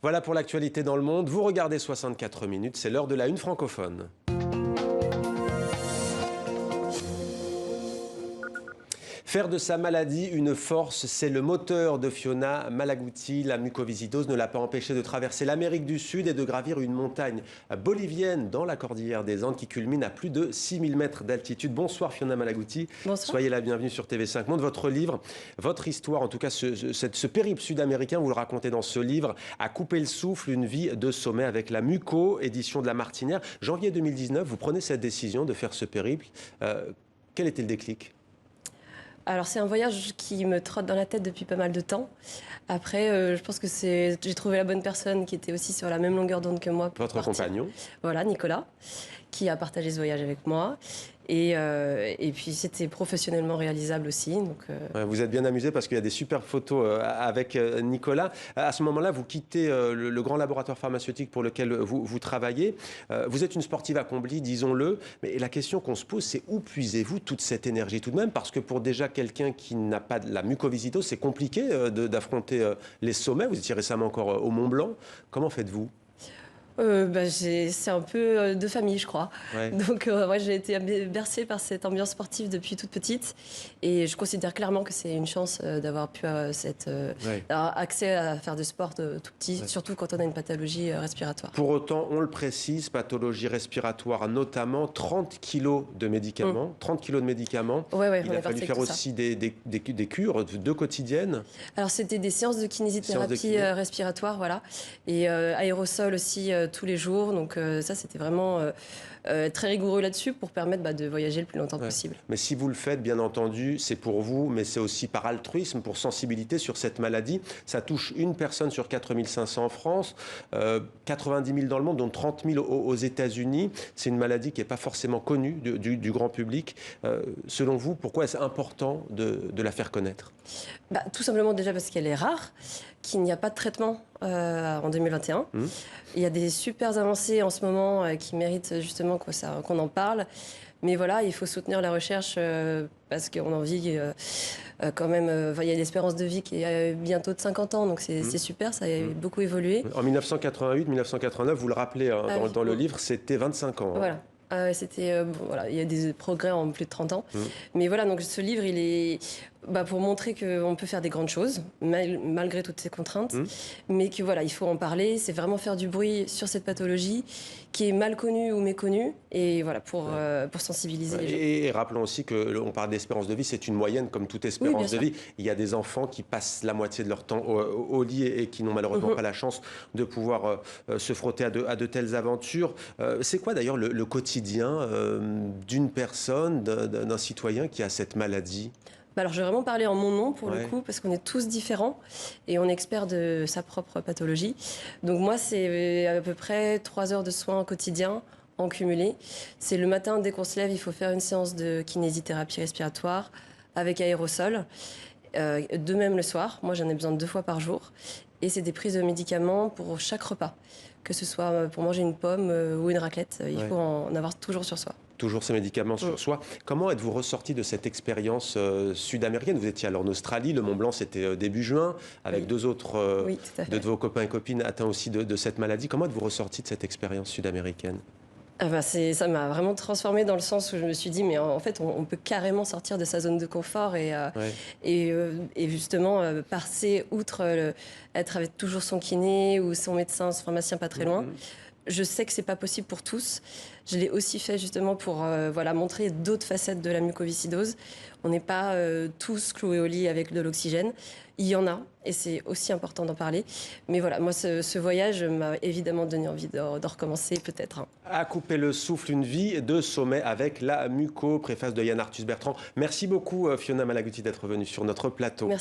Voilà pour l'actualité dans le monde. Vous regardez 64 minutes, c'est l'heure de la une francophone. Faire de sa maladie une force, c'est le moteur de Fiona Malaguti. La mucoviscidose ne l'a pas empêchée de traverser l'Amérique du Sud et de gravir une montagne bolivienne dans la cordillère des Andes qui culmine à plus de 6000 mètres d'altitude. Bonsoir Fiona Malaguti. Bonsoir. Soyez la bienvenue sur TV5 Monde. Votre livre, votre histoire, en tout cas ce périple sud-américain, vous le racontez dans ce livre, a coupé le souffle, une vie de sommet avec la Muco, édition de La Martinière. Janvier 2019, vous prenez cette décision de faire ce périple. Quel était le déclic ? Alors c'est un voyage qui me trotte dans la tête depuis pas mal de temps. Après, je pense que j'ai trouvé la bonne personne qui était aussi sur la même longueur d'onde que moi. Votre compagnon ? Voilà, Nicolas, qui a partagé ce voyage avec moi. Et puis c'était professionnellement réalisable aussi. Donc, Vous êtes bien amusé parce qu'il y a des superbes photos avec Nicolas. À ce moment-là, vous quittez le grand laboratoire pharmaceutique pour lequel vous travaillez. Vous êtes une sportive accomplie, disons-le. Mais la question qu'on se pose, c'est où puisez-vous toute cette énergie tout de même ? Parce que pour déjà quelqu'un qui n'a pas de la mucoviscidose, c'est compliqué d'affronter les sommets. Vous étiez récemment encore au Mont Blanc. Comment faites-vous ? C'est un peu de famille, je crois. Ouais. Donc, moi, j'ai été bercée par cette ambiance sportive depuis toute petite. Et je considère clairement que c'est une chance d'avoir pu avoir accès à faire du sport de tout petit, surtout quand on a une pathologie respiratoire. Pour autant, on le précise, pathologie respiratoire notamment, 30 kilos de médicaments. 30 kilos de médicaments. Il a fallu faire aussi des cures, 2 quotidiennes. Alors, c'était des séances de kinésithérapie respiratoire, voilà. Et aérosol aussi tous les jours. Donc ça, c'était vraiment très rigoureux là-dessus pour permettre de voyager le plus longtemps possible. Mais si vous le faites, bien entendu, c'est pour vous, mais c'est aussi par altruisme, pour sensibilité sur cette maladie. Ça touche une personne sur 4500 en France, 90 000 dans le monde, dont 30 000 aux États-Unis. C'est une maladie qui n'est pas forcément connue du grand public. Selon vous, pourquoi est-ce important de la faire connaître ? Tout simplement déjà parce qu'elle est rare, qu'il n'y a pas de traitement en 2021. Il y a des super avancées en ce moment qui méritent justement qu'on en parle. Mais voilà, il faut soutenir la recherche parce qu'on en vit quand même. Il y a l'espérance de vie qui est bientôt de 50 ans, donc c'est super, ça a beaucoup évolué. En 1988-1989, vous le rappelez dans le livre, c'était 25 ans. Voilà. Il y a des progrès en plus de 30 ans. Mais voilà, donc ce livre, il est pour montrer qu'on peut faire des grandes choses, malgré toutes ces contraintes. Mais que voilà, il faut en parler. C'est vraiment faire du bruit sur cette pathologie qui est mal connue ou méconnue. Et voilà, pour sensibiliser les gens. Et rappelons aussi qu'on parle d'espérance de vie, c'est une moyenne comme toute espérance de vie. Il y a des enfants qui passent la moitié de leur temps au lit et qui n'ont malheureusement pas la chance de pouvoir se frotter à de telles aventures. C'est quoi d'ailleurs le quotidien d'une personne, d'un citoyen qui a cette maladie ? Alors, je vais vraiment parler en mon nom pour le coup, parce qu'on est tous différents et on est expert de sa propre pathologie. Donc moi, c'est à peu près 3 heures de soins quotidiens en cumulé. C'est le matin, dès qu'on se lève, il faut faire une séance de kinésithérapie respiratoire avec aérosol. De même le soir, moi j'en ai besoin 2 fois par jour. Et c'est des prises de médicaments pour chaque repas. Que ce soit pour manger une pomme ou une raclette, il faut en avoir toujours sur soi. Toujours ces médicaments sur soi. Comment êtes-vous ressorti de cette expérience sud-américaine ? Vous étiez alors en Australie, le Mont Blanc c'était début juin, avec 2 autres de vos copains et copines atteints aussi de cette maladie. Comment êtes-vous ressorti de cette expérience sud-américaine ? Ça m'a vraiment transformée dans le sens où je me suis dit, mais en fait, on peut carrément sortir de sa zone de confort et justement passer outre être avec toujours son kiné ou son médecin, son pharmacien pas très loin. Je sais que c'est pas possible pour tous. Je l'ai aussi fait justement pour montrer d'autres facettes de la mucoviscidose. On n'est pas tous cloués au lit avec de l'oxygène. Il y en a, et c'est aussi important d'en parler. Mais voilà, moi, ce voyage m'a évidemment donné envie de recommencer, peut-être. À couper le souffle, une vie de sommet avec la Muco, préface de Yann Arthus Bertrand. Merci beaucoup, Fiona Malaguti, d'être venue sur notre plateau. Merci.